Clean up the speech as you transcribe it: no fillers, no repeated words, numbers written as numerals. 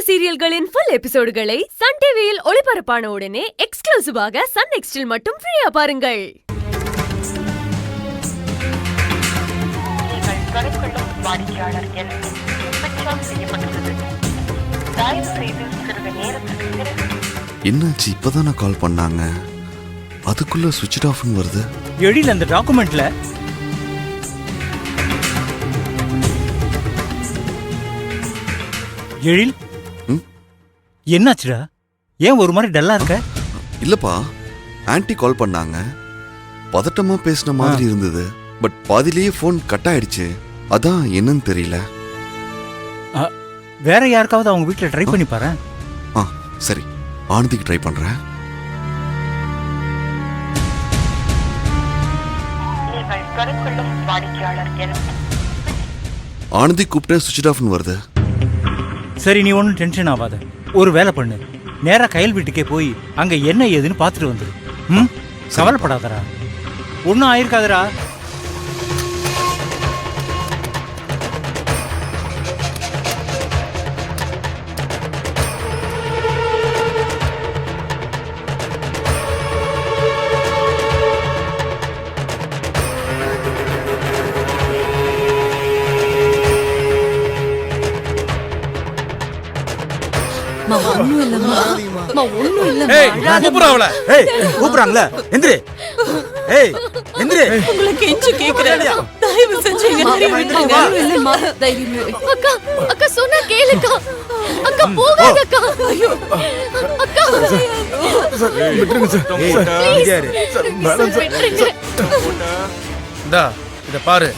சீரியல்களின் full எபிசோடுகளை Sun டிவியில் ஒளிபரப்பான உடனே எக்ஸ்க்ளூசிவாக சன் நெக்ஸ்டில் மட்டும் ஃப்ரீயா பாருங்கள். என்னாச்சு? இப்பதானே கால் பண்ணாங்க, அதுக்குள்ள சுவிட்ச் ஆஃப்னு வருது. எழில் அந்த டாக்குமெண்ட்ல எழில் என்னாச்சுடா? ஏன் ஒரு மாதிரி டல்லா இருக்க? இல்லப்பா, ஆன்ட்டி கால் பண்ணாங்க, பதட்டமா பேசின மாதிரி இருந்தது. பட் பாதிலேயே போன் கட் ஆயிடுச்சு. அதான் என்னன்னு தெரியல. வேற யாருக்காவது அவங்க வீட்டுல ட்ரை பண்ணி பாரு. சரி, ஆனந்திக்கு ட்ரை பண்றேன். ஆனந்தி கூப்பிட்டேன், சுவிட்ச் ஆஃப்னு வருது. சரி, நீ ஒன்றும் டென்ஷன் ஆகாத. ஒரு வேலை பண்ணு, நேரா கையல் வீட்டுக்கே போய் அங்க என்ன ஏதுன்னு பார்த்துட்டு வந்துரு. கவலைப்படாதடா, ஒன்றும் ஆயிருக்காதடா. கூப்பிடுறாங்களா? எந்திரி, ஏய் எந்திரி. உங்களை கெஞ்சி கேக்குறேன், தயவு செஞ்சு எங்க நிறைய விட்டுருங்க. அக்கா, அக்கா சொன்னா கேளுக்கா. அக்கா போகாதக்கா. ஐயோ அக்கா, விட்டுருங்க சார். விட்டுருங்க. இந்தா இத பாரு.